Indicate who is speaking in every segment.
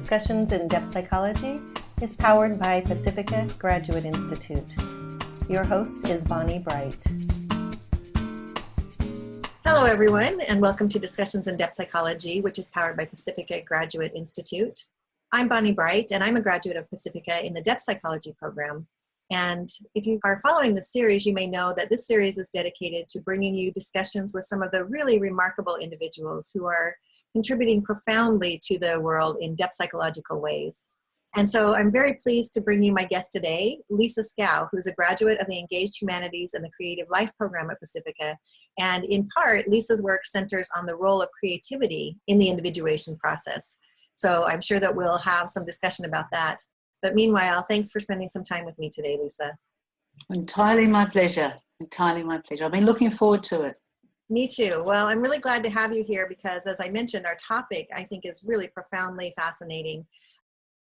Speaker 1: Discussions in Depth Psychology is powered by Pacifica Graduate Institute. Your host is Bonnie Bright. Hello, everyone, and welcome to Discussions in Depth Psychology, which is powered by Pacifica Graduate Institute. I'm Bonnie Bright, and I'm a graduate of Pacifica in the Depth Psychology program. And if you are following this series, you may know that this series is dedicated to bringing you discussions with some of the really remarkable individuals who are contributing profoundly to the world in depth psychological ways. And so I'm very pleased to bring you my guest today, Lisa Schouw, who's a graduate of the Engaged Humanities and the Creative Life program at Pacifica. And in part, Lisa's work centers on the role of creativity in the individuation process. So I'm sure that we'll have some discussion about that. But meanwhile, thanks for spending some time with me today, Lisa.
Speaker 2: Entirely my pleasure. Entirely my pleasure. I've been looking forward to it.
Speaker 1: Me too. Well, I'm really glad to have you here because, as I mentioned, our topic, I think, is really profoundly fascinating.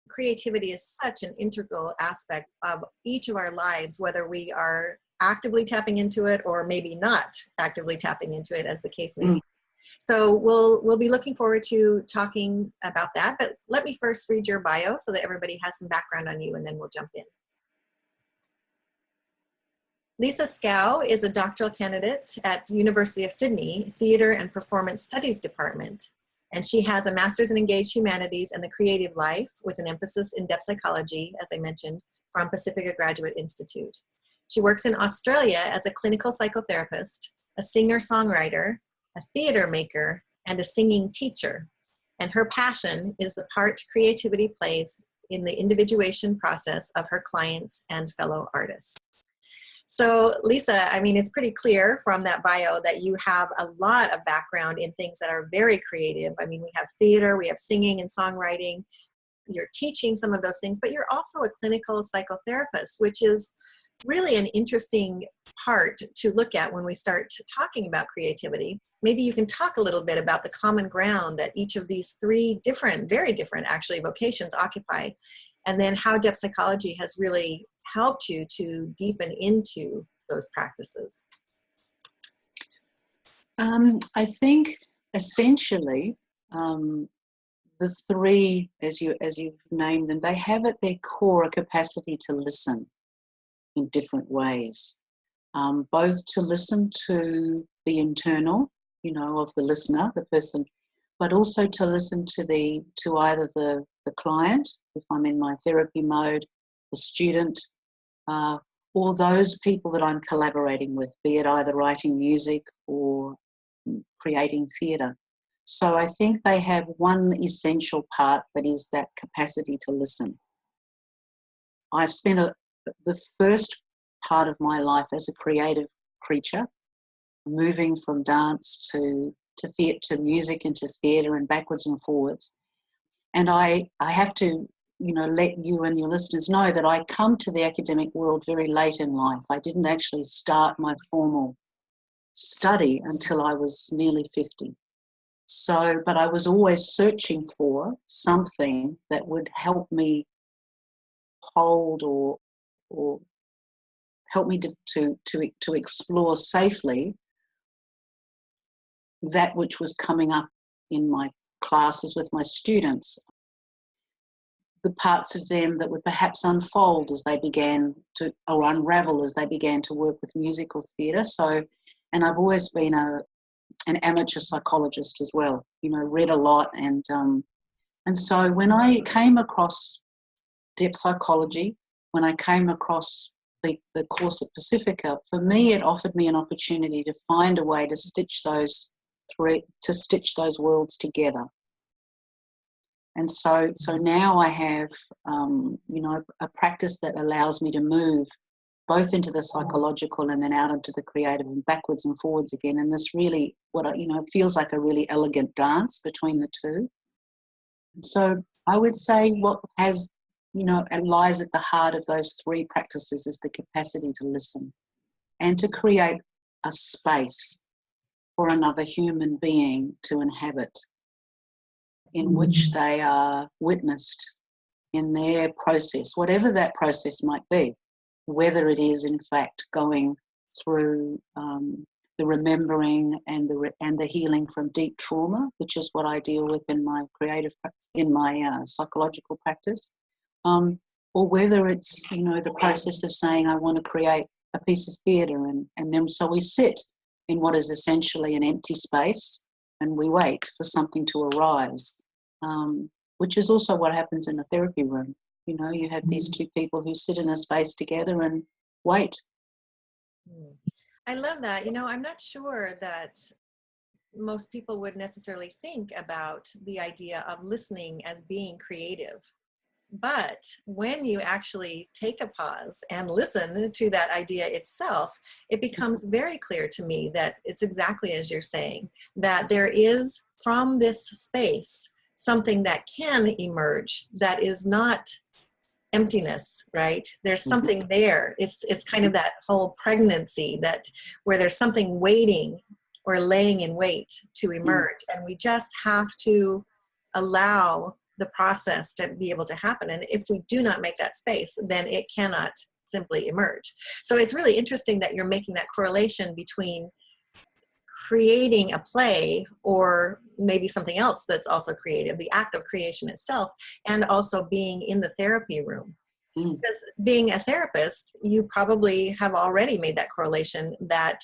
Speaker 1: Creativity is such an integral aspect of each of our lives, whether we are actively tapping into it or maybe not actively tapping into it, as the case may be. So we'll be looking forward to talking about that. But let me first read your bio so that everybody has some background on you, and then we'll jump in. Lisa Schouw is a doctoral candidate at the University of Sydney Theatre and Performance Studies Department, and she has a master's in Engaged Humanities and the Creative Life with an emphasis in depth psychology, as I mentioned, from Pacifica Graduate Institute. She works in Australia as a clinical psychotherapist, a singer-songwriter, a theater maker, and a singing teacher. And her passion is the part creativity plays in the individuation process of her clients and fellow artists. So Lisa, I mean, it's pretty clear from that bio that you have a lot of background in things that are very creative. I mean, we have theater, we have singing and songwriting. You're teaching some of those things, but you're also a clinical psychotherapist, which is really an interesting part to look at when we start talking about creativity. Maybe you can talk a little bit about the common ground that each of these three different, very different actually, vocations occupy, and then how depth psychology has really helped you to deepen into those practices.
Speaker 2: I think essentially the three, as you've named them, they have at their core a capacity to listen in different ways, both to listen to the internal, of the listener, the person, but also to listen to either the client, if I'm in my therapy mode, the student, or those people that I'm collaborating with, be it either writing music or creating theatre. So I think they have one essential part that is that capacity to listen. I've spent the first part of my life as a creative creature, moving from dance to music and to theatre and backwards and forwards. And I have to let you and your listeners know that I come to the academic world very late in life. I didn't actually start my formal study until I was nearly 50. So, but I was always searching for something that would help me hold or help me to explore safely that which was coming up in my classes with my students, the parts of them that would perhaps unfold as they began to, or unravel as they began to work with music or theatre. So, and I've always been an amateur psychologist as well, read a lot. And so when I came across depth psychology, when I came across the course at Pacifica, for me it offered me an opportunity to find a way to stitch those worlds together. And so now I have, a practice that allows me to move both into the psychological and then out into the creative and backwards and forwards again. And this really, feels like a really elegant dance between the two. So I would say what has, lies at the heart of those three practices is the capacity to listen and to create a space for another human being to inhabit, in which they are witnessed in their process, whatever that process might be, whether it is in fact going through the remembering and the healing from deep trauma, which is what I deal with in my psychological practice, or whether it's, you know, the process of saying I want to create a piece of theatre, and then so we sit in what is essentially an empty space and we wait for something to arise, which is also what happens in a therapy room. You know, you have these two people who sit in a space together and wait.
Speaker 1: I love that. You know, I'm not sure that most people would necessarily think about the idea of listening as being creative. But when you actually take a pause and listen to that idea itself, it becomes very clear to me that it's exactly as you're saying, that there is from this space something that can emerge that is not emptiness, right? There's something there. It's kind of that whole pregnancy, that where there's something waiting or laying in wait to emerge. And we just have to allow the process to be able to happen. And if we do not make that space, then it cannot simply emerge. So it's really interesting that you're making that correlation between creating a play or maybe something else that's also creative, the act of creation itself, and also being in the therapy room. Because being a therapist, you probably have already made that correlation that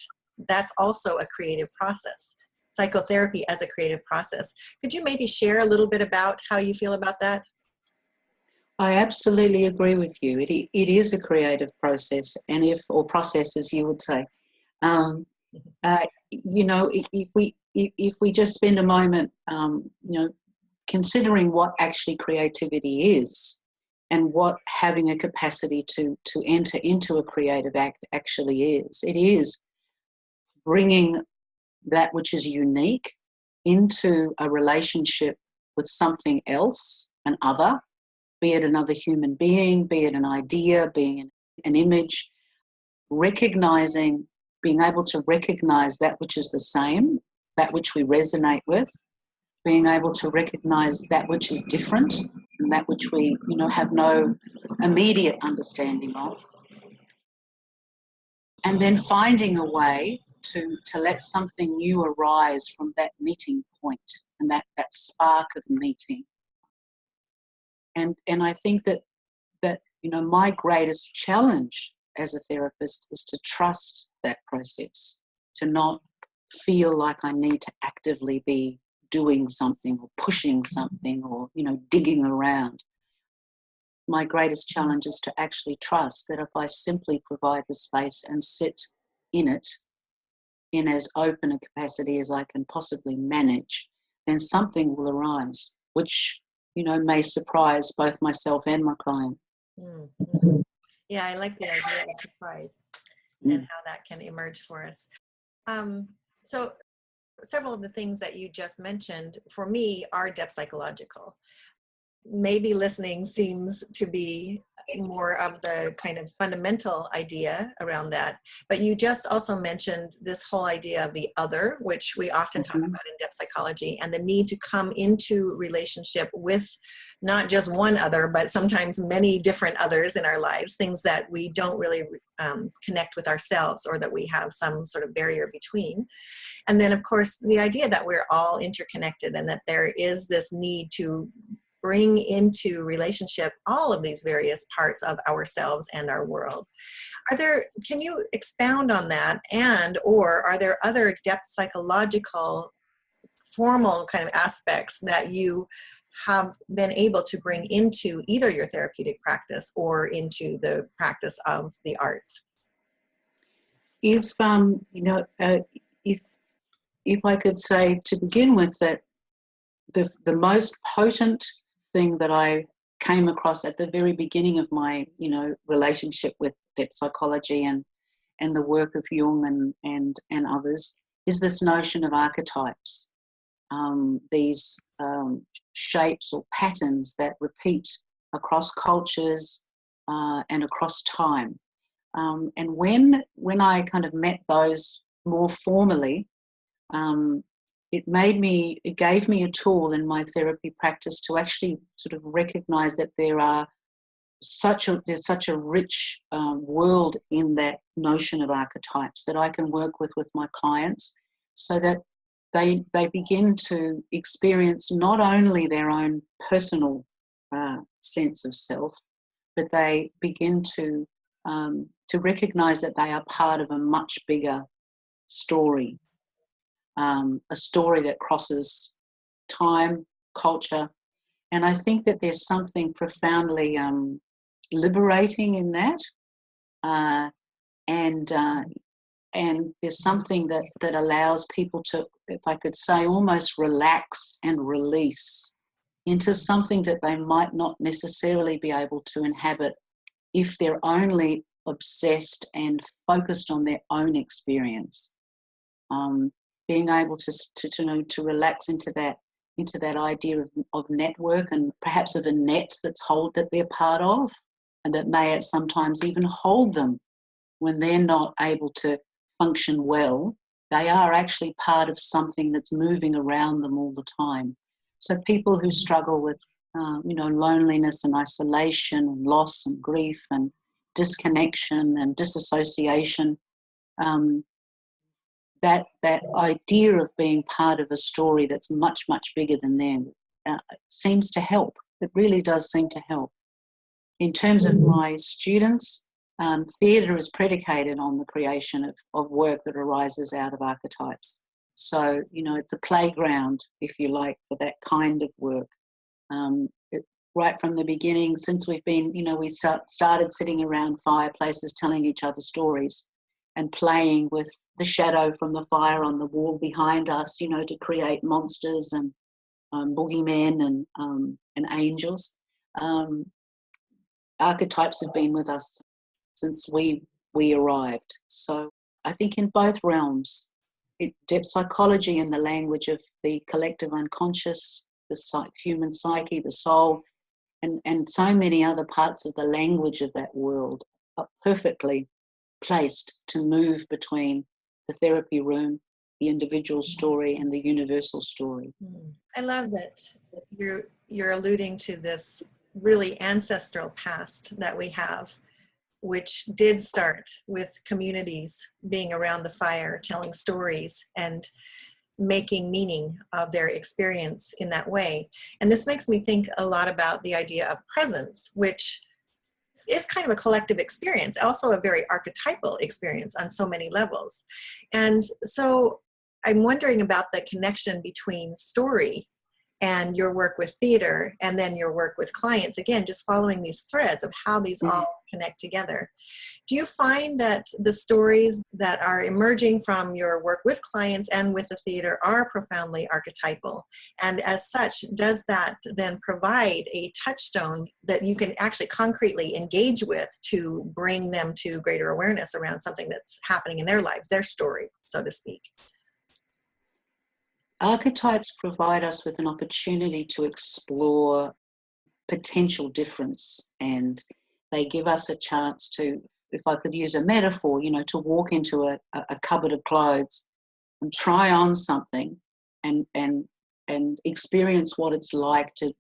Speaker 1: that's also a creative process. Psychotherapy as a creative process. Could you maybe share a little bit about how you feel about that?
Speaker 2: I absolutely agree with you. It is a creative process, or process, as you would say. You know, if we just spend a moment, you know, considering what actually creativity is, and what having a capacity to enter into a creative act actually is. It is bringing that which is unique into a relationship with something else, an other, be it another human being, be it an idea, being an image, being able to recognize that which is the same, that which we resonate with, being able to recognize that which is different and that which we, you know, have no immediate understanding of. And then finding a way to let something new arise from that meeting point and that spark of meeting. And I think that you know, my greatest challenge as a therapist is to trust that process, to not feel like I need to actively be doing something or pushing something or, you know, digging around. My greatest challenge is to actually trust that if I simply provide the space and sit in it in as open a capacity as I can possibly manage, then something will arise, which, you know, may surprise both myself and my client.
Speaker 1: Mm-hmm. Yeah, I like the idea of surprise and how that can emerge for us. So several of the things that you just mentioned for me are depth psychological. Maybe listening seems to be more of the kind of fundamental idea around that. But you just also mentioned this whole idea of the other, which we often talk about in depth psychology, and the need to come into relationship with not just one other, but sometimes many different others in our lives, things that we don't really connect with ourselves or that we have some sort of barrier between. And then, of course, the idea that we're all interconnected and that there is this need to bring into relationship all of these various parts of ourselves and our world. Can you expound on that, or are there other depth psychological formal kind of aspects that you have been able to bring into either your therapeutic practice or into the practice of the arts?
Speaker 2: If you know, if I could say to begin with that the most potent thing that I came across at the very beginning of my, you know, relationship with depth psychology and the work of Jung and others is this notion of archetypes, these shapes or patterns that repeat across cultures and across time. And when I kind of met those more formally, it gave me a tool in my therapy practice to actually sort of recognize that there are there's such a rich world in that notion of archetypes that I can work with my clients, so that they begin to experience not only their own personal sense of self, but they begin to recognize that they are part of a much bigger story, a story that crosses time, culture. And I think that there's something profoundly liberating in that, and there's something that allows people to, if I could say, almost relax and release into something that they might not necessarily be able to inhabit if they're only obsessed and focused on their own experience. Being able to relax into that idea of network, and perhaps of a net that they're part of, and that may at sometimes even hold them when they're not able to function well. They are actually part of something that's moving around them all the time. So people who struggle with loneliness and isolation and loss and grief and disconnection and disassociation, that idea of being part of a story that's much, much bigger than them seems to help. It really does seem to help. In terms of my students, theatre is predicated on the creation of work that arises out of archetypes. So, it's a playground, if you like, for that kind of work. Right from the beginning, since we've been, we started sitting around fireplaces telling each other stories and playing with the shadow from the fire on the wall behind us, to create monsters and boogeymen and angels. Archetypes have been with us since we arrived. So I think in both realms, depth psychology and the language of the collective unconscious, the human psyche, the soul, and so many other parts of the language of that world are perfectly placed to move between the therapy room, the individual story, and the universal story.
Speaker 1: I love that you're alluding to this really ancestral past that we have, which did start with communities being around the fire, telling stories and making meaning of their experience in that way. And this makes me think a lot about the idea of presence, which is kind of a collective experience, also a very archetypal experience on so many levels. And so I'm wondering about the connection between story and your work with theater, and then your work with clients, again, just following these threads of how these all connect together. Do you find that the stories that are emerging from your work with clients and with the theater are profoundly archetypal? And as such, does that then provide a touchstone that you can actually concretely engage with to bring them to greater awareness around something that's happening in their lives, their story, so to speak?
Speaker 2: Archetypes provide us with an opportunity to explore potential difference, and they give us a chance to, if I could use a metaphor, to walk into a cupboard of clothes and try on something and experience what it's like to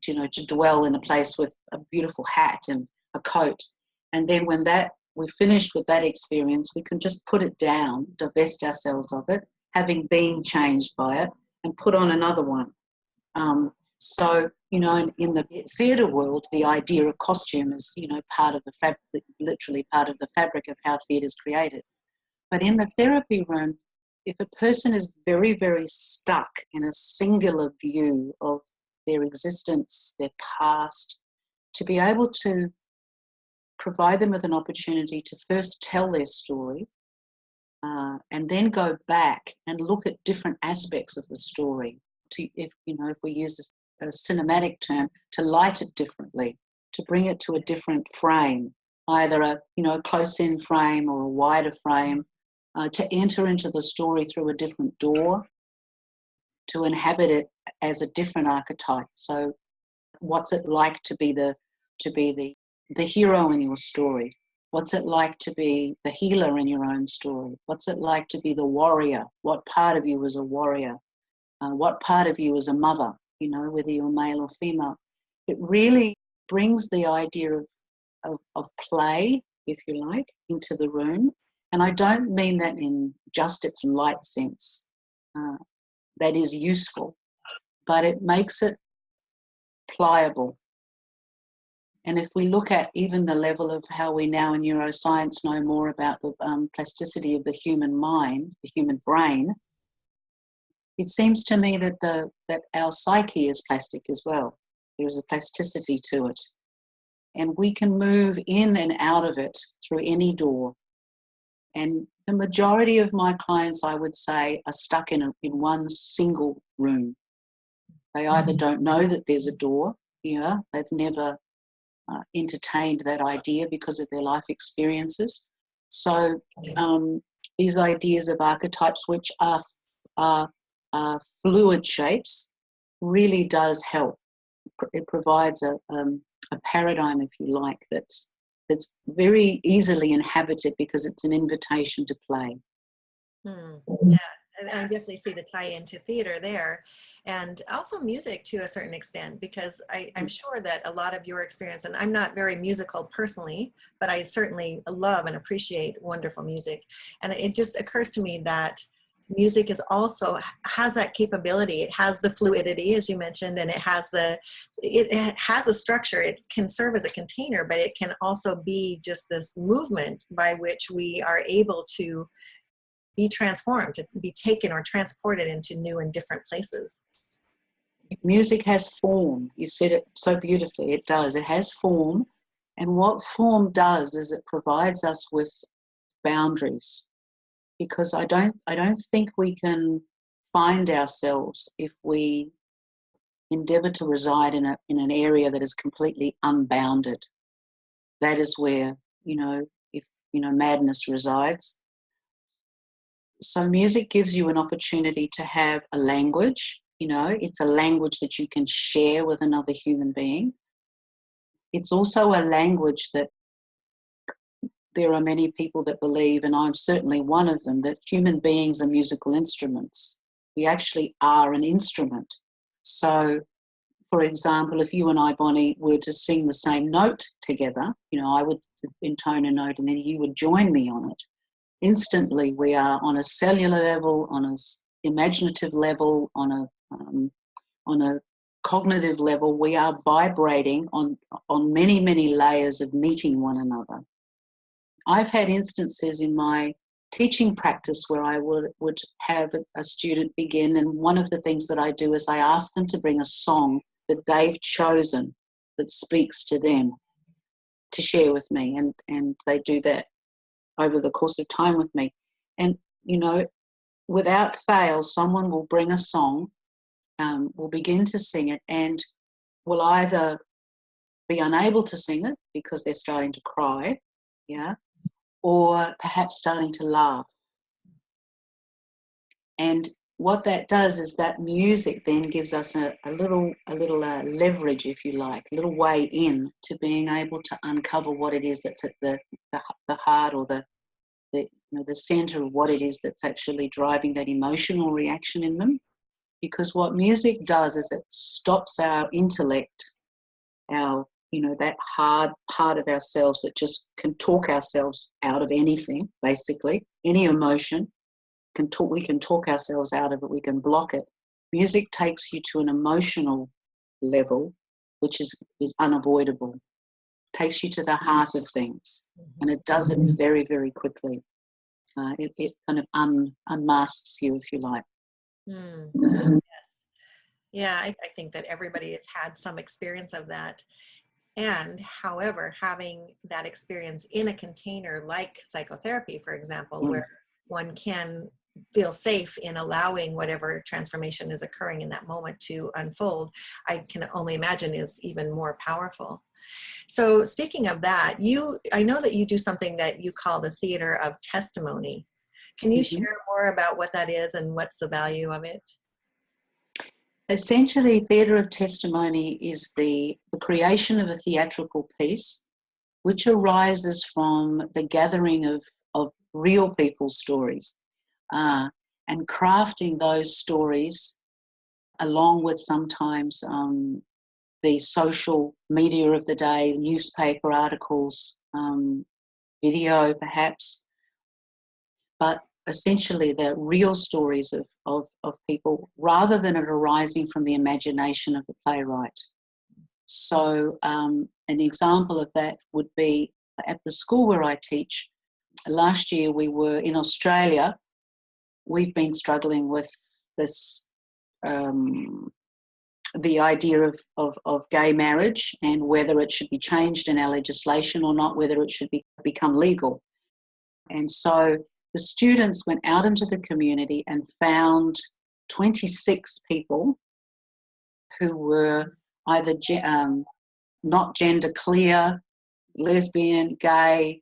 Speaker 2: dwell in a place with a beautiful hat and a coat. And then when we're finished with that experience, we can just put it down, divest ourselves of it, having been changed by it, and put on another one. So, in the theatre world, the idea of costume is, part of the fabric, literally part of the fabric of how theatre is created. But in the therapy room, if a person is very, very stuck in a singular view of their existence, their past, to be able to provide them with an opportunity to first tell their story, and then go back and look at different aspects of the story. If we use a cinematic term, to light it differently, to bring it to a different frame, either a close-in frame or a wider frame, to enter into the story through a different door, to inhabit it as a different archetype. So, what's it like to be the hero in your story? What's it like to be the healer in your own story? What's it like to be the warrior? What part of you is a warrior? What part of you is a mother, whether you're male or female? It really brings the idea of play, if you like, into the room. And I don't mean that in just its light sense. That is useful, but it makes it pliable. And if we look at even the level of how we now in neuroscience know more about the plasticity of the human mind, the human brain, it seems to me that that our psyche is plastic as well. There is a plasticity to it. And we can move in and out of it through any door. And the majority of my clients, I would say, are stuck in one single room. They either don't know that there's a door here, they've never entertained that idea because of their life experiences. So these ideas of archetypes, which are fluid shapes, really does help. It provides a paradigm, if you like, that's very easily inhabited because it's an invitation to play.
Speaker 1: Yeah, I definitely see the tie into theater there, and also music to a certain extent, because I'm sure that a lot of your experience, and I'm not very musical personally, but I certainly love and appreciate wonderful music. And it just occurs to me that music is also has that capability. It has the fluidity, as you mentioned, and it has a structure. It can serve as a container, but it can also be just this movement by which we are able to be transformed, to be taken or transported into new and different places.
Speaker 2: Music has form. You said it so beautifully. It does. It has form. And what form does is it provides us with boundaries. Because I don't think we can find ourselves if we endeavour to reside in an area that is completely unbounded. That is where, madness resides. So music gives you an opportunity to have a language. It's a language that you can share with another human being. It's also a language that there are many people that believe, and I'm certainly one of them, that human beings are musical instruments. We actually are an instrument. So, for example, if you and I, Bonnie, were to sing the same note together, I would intone a note and then you would join me on it. Instantly, we are on a cellular level, on an imaginative level, on a cognitive level, we are vibrating on many, many layers of meeting one another. I've had instances in my teaching practice where I would have a student begin, and one of the things that I do is I ask them to bring a song that they've chosen that speaks to them to share with me, and they do that over the course of time with me. And, without fail, someone will bring a song, will begin to sing it, and will either be unable to sing it because they're starting to cry, or perhaps starting to laugh. And what that does is that music then gives us a little leverage, if you like, a little way in to being able to uncover what it is that's at the heart or the center of what it is that's actually driving that emotional reaction in them. Because what music does is it stops our intellect, that hard part of ourselves that just can talk ourselves out of anything, basically, any emotion. We can talk ourselves out of it, we can block it. Music takes you to an emotional level, which is unavoidable. Takes you to the heart of things, and it does it very, very quickly. It kind of unmasks you, if you like.
Speaker 1: Yes. Yeah, I think that everybody has had some experience of that. And however, having that experience in a container like psychotherapy, for example, where one can feel safe in allowing whatever transformation is occurring in that moment to unfold, I can only imagine is even more powerful. So speaking of that, I know that you do something that you call the theater of testimony. Can you share more about what that is and what's the value of it?
Speaker 2: Essentially, theatre of testimony is the creation of a theatrical piece which arises from the gathering of real people's stories and crafting those stories along with sometimes the social media of the day, newspaper articles, video perhaps, but essentially the real stories of people rather than it arising from the imagination of the playwright. So an example of that would be at the school where I teach. Last year we were in Australia. We've been struggling with this, the idea of gay marriage and whether it should be changed in our legislation or not, whether it should become legal. And so the students went out into the community and found 26 people who were either not gender clear, lesbian, gay,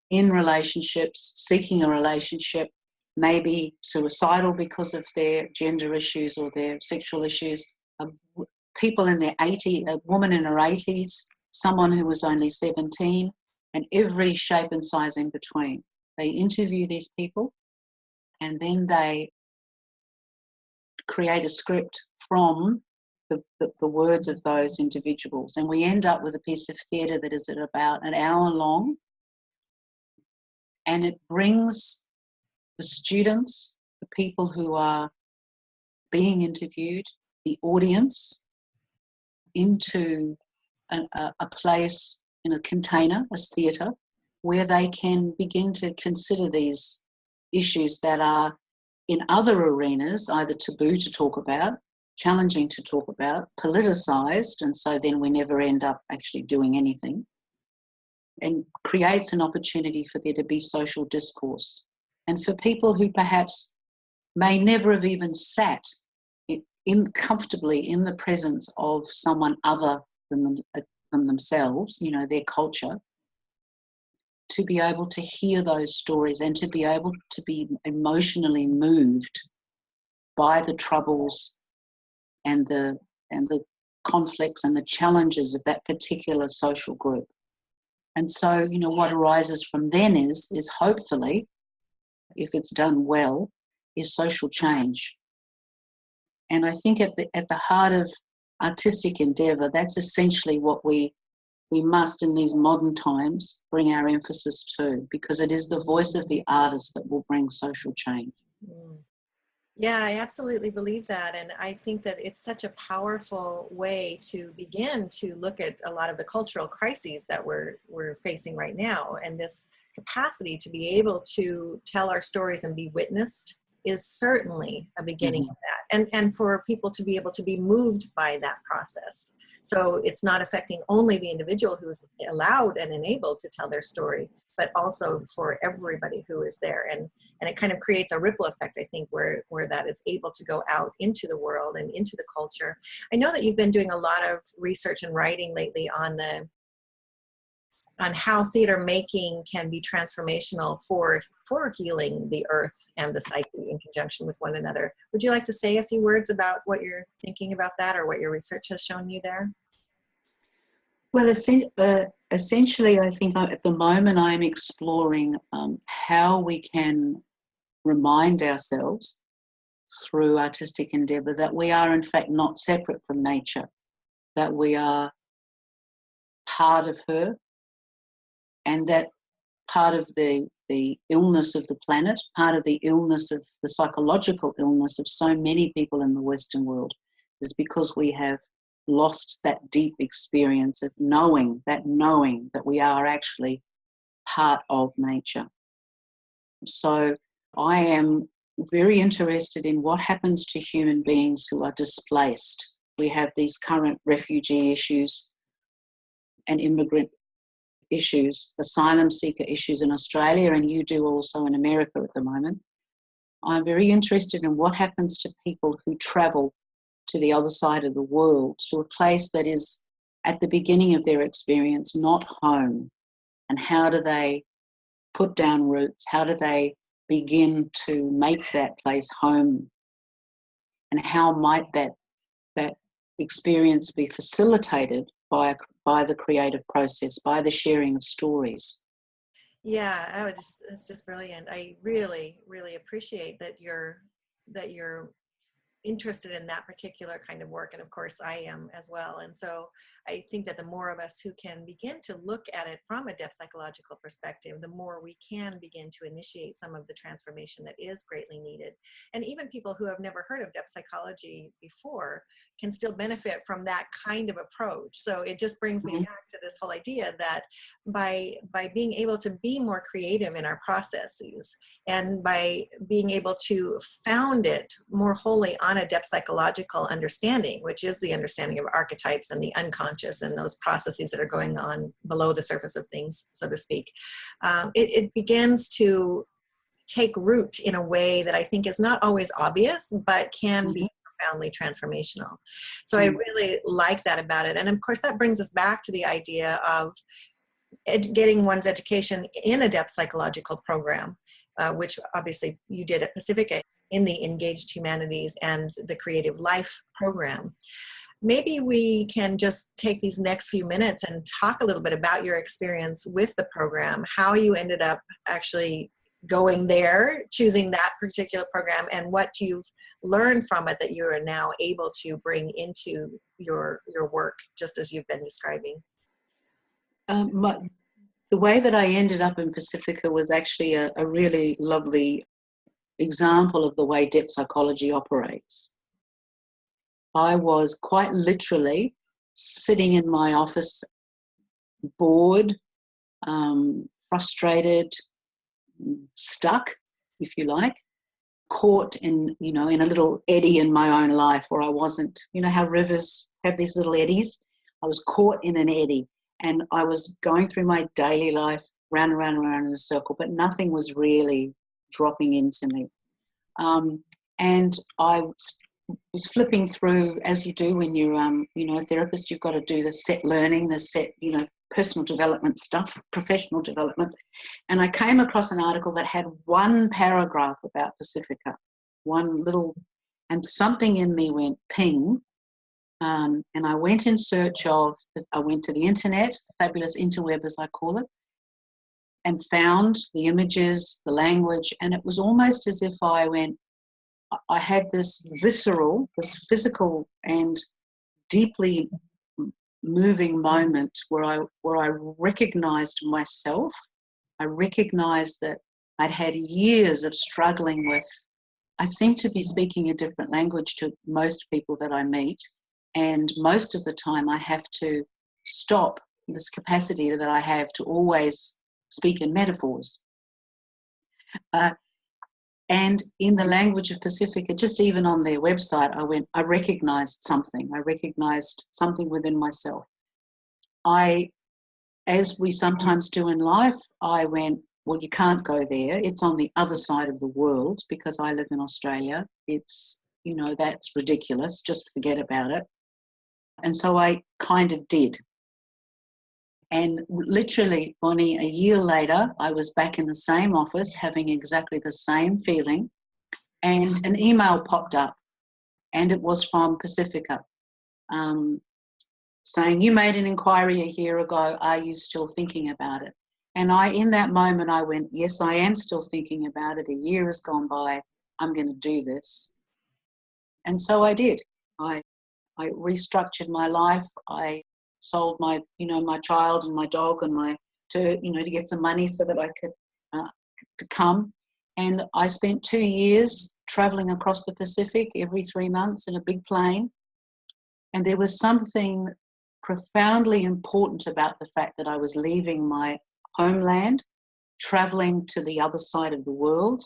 Speaker 2: in relationships, seeking a relationship, maybe suicidal because of their gender issues or their sexual issues, people in their 80s, a woman in her 80s, someone who was only 17, and every shape and size in between. They interview these people and then they create a script from the words of those individuals. And we end up with a piece of theatre that is at about an hour long, and it brings the students, the people who are being interviewed, the audience, into a place in a container, a theatre, where they can begin to consider these issues that are in other arenas either taboo to talk about, challenging to talk about, politicised, and so then we never end up actually doing anything, and creates an opportunity for there to be social discourse. And for people who perhaps may never have even sat comfortably in the presence of someone other than themselves, you know, their culture, to be able to hear those stories and to be able to be emotionally moved by the troubles and the conflicts and the challenges of that particular social group. And so, you know, what arises from then is hopefully, if it's done well, is social change. And I think at the heart of artistic endeavour, that's essentially what we must in these modern times bring our emphasis to, because it is the voice of the artist that will bring social change.
Speaker 1: Yeah, I absolutely believe that. And I think that it's such a powerful way to begin to look at a lot of the cultural crises that we're facing right now. And this capacity to be able to tell our stories and be witnessed is certainly a beginning of that. And for people to be able to be moved by that process. So it's not affecting only the individual who is allowed and enabled to tell their story, but also for everybody who is there. And it kind of creates a ripple effect, I think, where that is able to go out into the world and into the culture. I know that you've been doing a lot of research and writing lately on how theater making can be transformational for healing the earth and the psyche in conjunction with one another. Would you like to say a few words about what you're thinking about that, or what your research has shown you there?
Speaker 2: Well, essentially, I think at the moment I'm exploring how we can remind ourselves through artistic endeavour that we are in fact not separate from nature, that we are part of her, and that part of the illness of the planet, part of the illness of the psychological illness of so many people in the Western world is because we have lost that deep experience of knowing that we are actually part of nature. So I am very interested in what happens to human beings who are displaced. We have these current refugee issues and immigrant issues, asylum seeker issues in Australia, and you do also in America at the moment. I'm very interested in what happens to people who travel to the other side of the world, to a place that is at the beginning of their experience not home, and how do they put down roots, how do they begin to make that place home, and how might that experience be facilitated by the creative process, by the sharing of stories.
Speaker 1: Yeah, it's just brilliant. I really, really appreciate that you're interested in that particular kind of work. And of course I am as well. And so I think that the more of us who can begin to look at it from a depth psychological perspective, the more we can begin to initiate some of the transformation that is greatly needed. And even people who have never heard of depth psychology before can still benefit from that kind of approach. So it just brings me back to this whole idea that by being able to be more creative in our processes, and by being able to found it more wholly on a depth psychological understanding, which is the understanding of archetypes and the unconscious and those processes that are going on below the surface of things, so to speak, it begins to take root in a way that I think is not always obvious, but can be profoundly transformational. So I really like that about it. And of course, that brings us back to the idea of getting one's education in a depth psychological program, which obviously you did at Pacifica in the Engaged Humanities and the Creative Life program. Maybe we can just take these next few minutes and talk a little bit about your experience with the program, how you ended up actually going there, choosing that particular program, and what you've learned from it that you are now able to bring into your work, just as you've been describing.
Speaker 2: The way that I ended up in Pacifica was actually a really lovely example of the way depth psychology operates. I was quite literally sitting in my office, bored, frustrated, stuck, if you like, caught in, in a little eddy in my own life where I wasn't, how rivers have these little eddies? I was caught in an eddy, and I was going through my daily life round and round and round in a circle, but nothing was really dropping into me. And I was flipping through, as you do when you're, a therapist, you've got to do the set learning, the set, personal development stuff, professional development. And I came across an article that had one paragraph about Pacifica, and something in me went ping. And I went in search of, I went to the internet, fabulous interweb as I call it, and found the images, the language, and it was almost as if I had this visceral, this physical and deeply moving moment where I recognized myself. I recognized that I'd had years of struggling with, I seem to be speaking a different language to most people that I meet, and most of the time I have to stop this capacity that I have to always speak in metaphors. And in the language of Pacifica, just even on their website, I recognized something. I recognized something within myself. As we sometimes do in life, I went, well, you can't go there. It's on the other side of the world because I live in Australia. It's, that's ridiculous. Just forget about it. And so I kind of did. And literally, Bonnie, a year later, I was back in the same office having exactly the same feeling, and an email popped up, and it was from Pacifica, saying, you made an inquiry a year ago, are you still thinking about it? And in that moment, I went, yes, I am still thinking about it. A year has gone by, I'm going to do this. And so I did. I restructured my life. I sold my child and my dog and to get some money so that I could to come. And I spent 2 years traveling across the Pacific every 3 months in a big plane. And there was something profoundly important about the fact that I was leaving my homeland, traveling to the other side of the world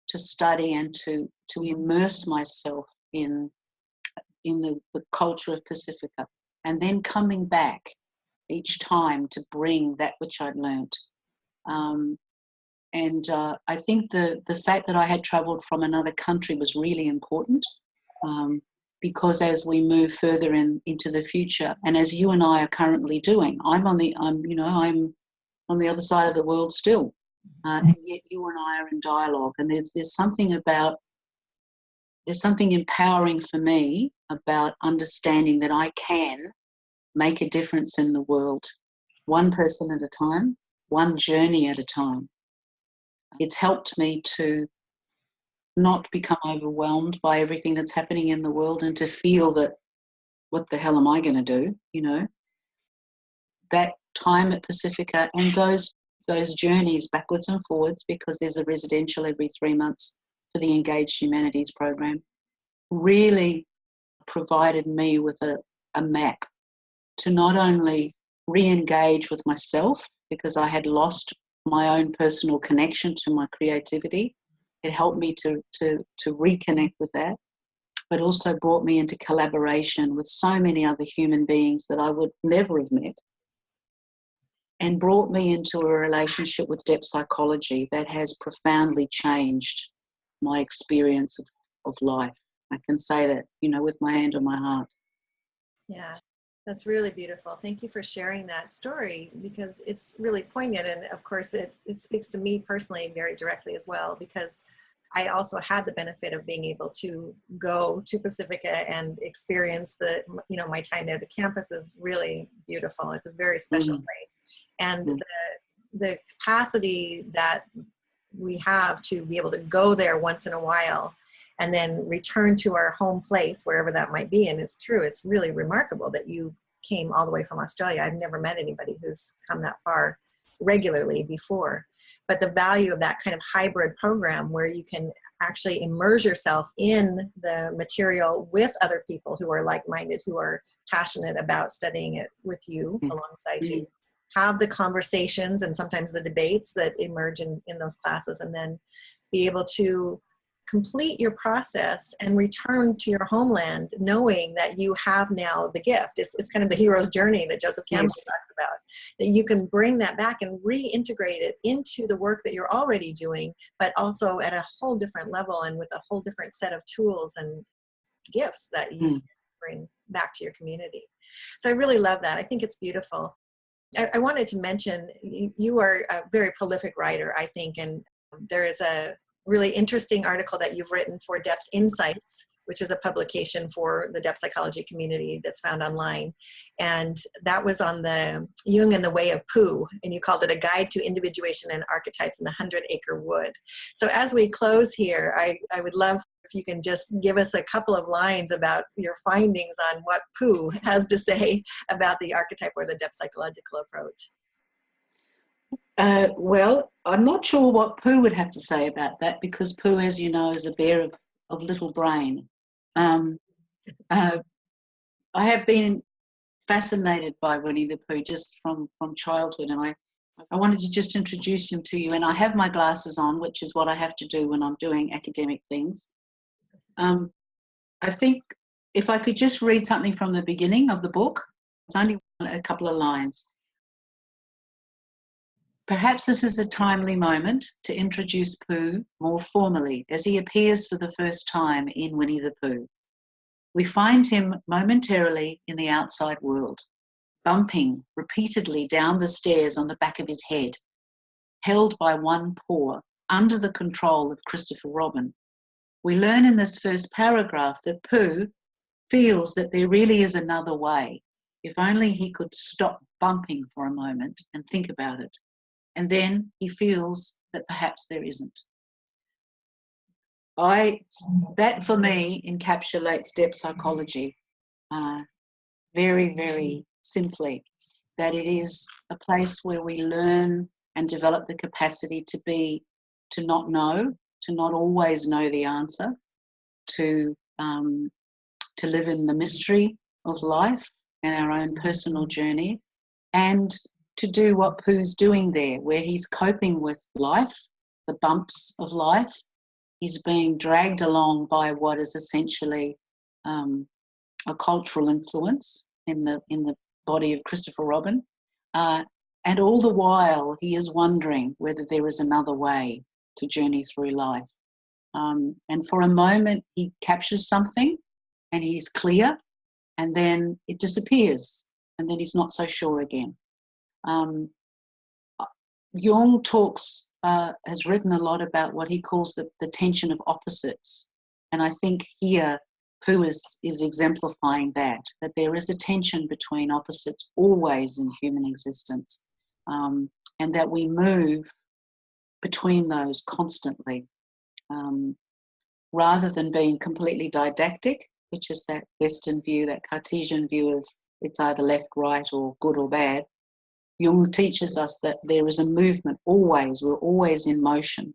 Speaker 2: to study and to immerse myself in the culture of Pacifica, and then coming back each time to bring that which I'd learnt. I think the fact that I had travelled from another country was really important, because as we move further into the future, and as you and I are currently doing, I'm on the other side of the world still, and yet you and I are in dialogue, and there's something empowering for me about understanding that I can make a difference in the world, one person at a time, one journey at a time. It's helped me to not become overwhelmed by everything that's happening in the world, and to feel that, what the hell am I going to do? You know, that time at Pacifica and those journeys backwards and forwards, because there's a residential every 3 months for the Engaged Humanities program, really provided me with a map to not only re-engage with myself, because I had lost my own personal connection to my creativity. It helped me to reconnect with that, but also brought me into collaboration with so many other human beings that I would never have met, and brought me into a relationship with depth psychology that has profoundly changed my experience of life. I can say that, you know, with my hand on my heart.
Speaker 1: Yeah, that's really beautiful. Thank you for sharing that story, because it's really poignant. And of course, it speaks to me personally very directly as well, because I also had the benefit of being able to go to Pacifica and experience my time there. The campus is really beautiful. It's a very special place. And the capacity that we have to be able to go there once in a while and then return to our home place, wherever that might be. And it's true, it's really remarkable that you came all the way from Australia. I've never met anybody who's come that far regularly before. But the value of that kind of hybrid program, where you can actually immerse yourself in the material with other people who are like-minded, who are passionate about studying it with you, alongside you, have the conversations and sometimes the debates that emerge in those classes, and then be able to complete your process and return to your homeland knowing that you have now the gift. It's kind of the hero's journey that Joseph Campbell talks about, that you can bring that back and reintegrate it into the work that you're already doing, but also at a whole different level and with a whole different set of tools and gifts that you can bring back to your community. So I really love that. I think it's beautiful. I wanted to mention, you are a very prolific writer, I think, and there is a really interesting article that you've written for Depth Insights, which is a publication for the depth psychology community that's found online. And that was on the Jung and the Way of Pooh, and you called it A Guide to Individuation and Archetypes in the 100-Acre Wood. So as we close here, I would love if you can just give us a couple of lines about your findings on what Pooh has to say about the archetype or the depth psychological approach.
Speaker 2: Well, I'm not sure what Pooh would have to say about that, because Pooh, as you know, is a bear of little brain. I have been fascinated by Winnie the Pooh just from childhood, and I wanted to just introduce him to you. And I have my glasses on, which is what I have to do when I'm doing academic things. I think if I could just read something from the beginning of the book, it's only a couple of lines. Perhaps this is a timely moment to introduce Pooh more formally as he appears for the first time in Winnie the Pooh. We find him momentarily in the outside world, bumping repeatedly down the stairs on the back of his head, held by one paw, under the control of Christopher Robin. We learn in this first paragraph that Pooh feels that there really is another way, if only he could stop bumping for a moment and think about it. And then he feels that perhaps there isn't. That for me encapsulates depth psychology very, very simply, that it is a place where we learn and develop the capacity to not know, to not always know the answer, to live in the mystery of life and our own personal journey, and to do what Pooh's doing there, where he's coping with life, the bumps of life. He's being dragged along by what is essentially a cultural influence in the body of Christopher Robin. And all the while, he is wondering whether there is another way to journey through life. And for a moment, he captures something and he's clear, and then it disappears, and then he's not so sure again. Jung has written a lot about what he calls the tension of opposites. And I think here Pooh is exemplifying that there is a tension between opposites always in human existence, and that we move between those constantly. rather than being completely didactic, which is that Western view, that Cartesian view of it's either left, right, or good or bad. Jung teaches us that there is a movement always, we're always in motion.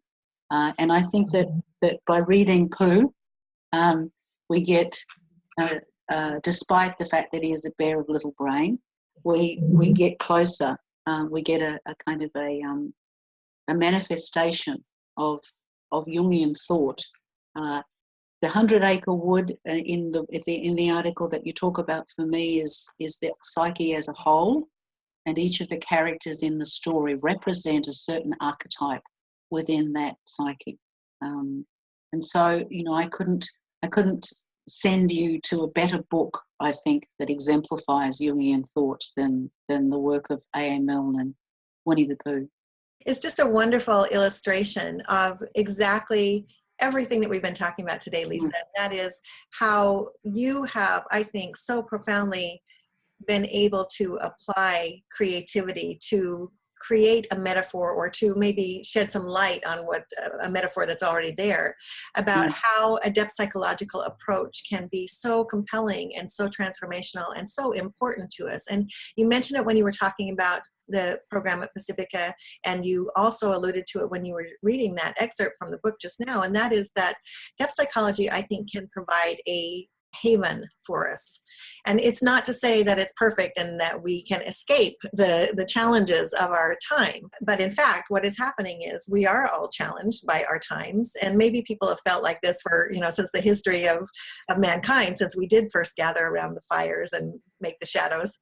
Speaker 2: And I think that by reading Pooh, we get, despite the fact that he is a bear of little brain, we get closer. We get a kind of a manifestation of Jungian thought. The 100-acre wood in the article that you talk about for me is the psyche as a whole, and each of the characters in the story represent a certain archetype within that psyche. And so, I couldn't send you to a better book, I think, that exemplifies Jungian thought than the work of A.A. Milne and Winnie the Pooh.
Speaker 1: It's just a wonderful illustration of exactly everything that we've been talking about today, Lisa. That is how you have, I think, so profoundly been able to apply creativity to create a metaphor, or to maybe shed some light on what a metaphor that's already there, about how a depth psychological approach can be so compelling and so transformational and so important to us. And you mentioned it when you were talking about the program at Pacifica, and you also alluded to it when you were reading that excerpt from the book just now, and that is that depth psychology, I think, can provide a haven for us. And it's not to say that it's perfect and that we can escape the challenges of our time. But in fact, what is happening is we are all challenged by our times. And maybe people have felt like this for, since the history of mankind, since we did first gather around the fires and make the shadows.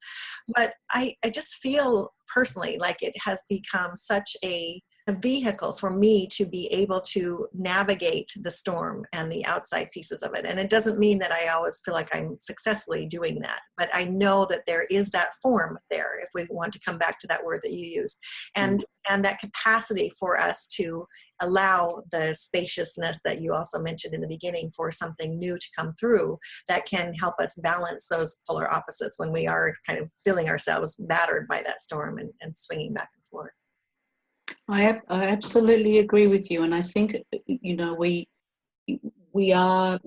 Speaker 1: But I just feel personally like it has become such a vehicle for me to be able to navigate the storm and the outside pieces of it. And it doesn't mean that I always feel like I'm successfully doing that, but I know that there is that form there, if we want to come back to that word that you used, and that capacity for us to allow the spaciousness that you also mentioned in the beginning for something new to come through that can help us balance those polar opposites when we are kind of feeling ourselves battered by that storm and swinging back and forth.
Speaker 2: I absolutely agree with you, and I think we are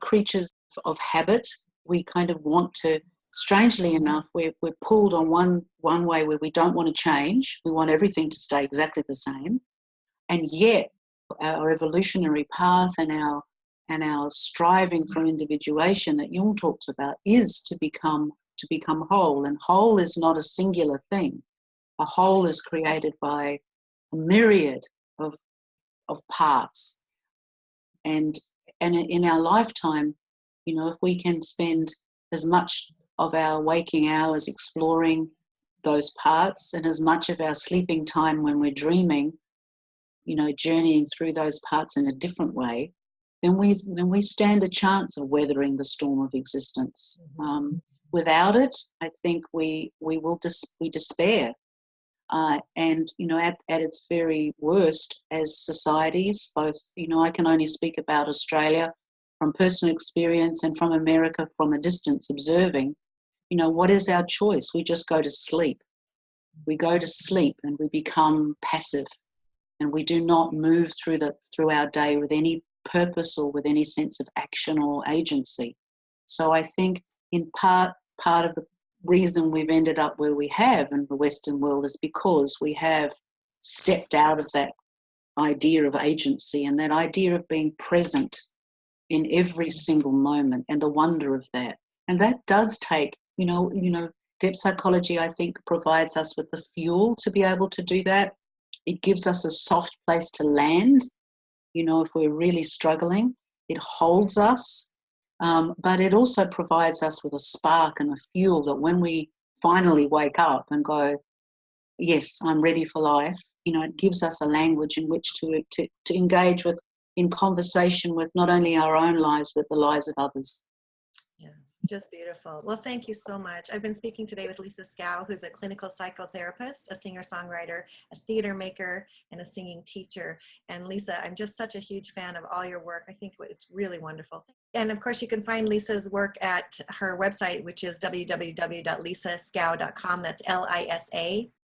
Speaker 2: creatures of habit. We kind of want to. Strangely enough, we're pulled on one way where we don't want to change. We want everything to stay exactly the same, and yet our evolutionary path and our striving for individuation that Jung talks about is to become whole. And whole is not a singular thing. A whole is created by a myriad of parts, and in our lifetime, if we can spend as much of our waking hours exploring those parts, and as much of our sleeping time when we're dreaming, journeying through those parts in a different way, then we stand a chance of weathering the storm of existence. Without it, I think we despair. And at its very worst, as societies, both I can only speak about Australia from personal experience, and from America from a distance observing. What is our choice? We just go to sleep. We go to sleep and we become passive, and we do not move through our day with any purpose or with any sense of action or agency. So I think in part of the reason we've ended up where we have in the Western world is because we have stepped out of that idea of agency and that idea of being present in every single moment, and the wonder of that. And that does take, depth psychology, I think, provides us with the fuel to be able to do that. It gives us a soft place to land, if we're really struggling. It holds us. But it also provides us with a spark and a fuel that when we finally wake up and go, yes, I'm ready for life, it gives us a language in which to engage with, in conversation with not only our own lives, but the lives of others.
Speaker 1: Yeah, just beautiful. Well, thank you so much. I've been speaking today with Lisa Schouw, who's a clinical psychotherapist, a singer-songwriter, a theater maker, and a singing teacher. And Lisa, I'm just such a huge fan of all your work. I think it's really wonderful. And of course, you can find Lisa's work at her website, which is www.lisaschouw.com. That's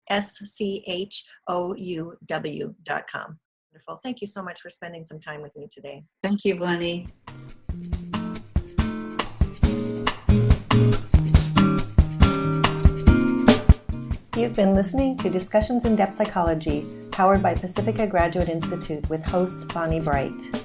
Speaker 1: LISASCHOUW.com. Wonderful. Thank you so much for spending some time with me today.
Speaker 2: Thank you, Bonnie.
Speaker 1: You've been listening to Discussions in Depth Psychology, powered by Pacifica Graduate Institute with host Bonnie Bright.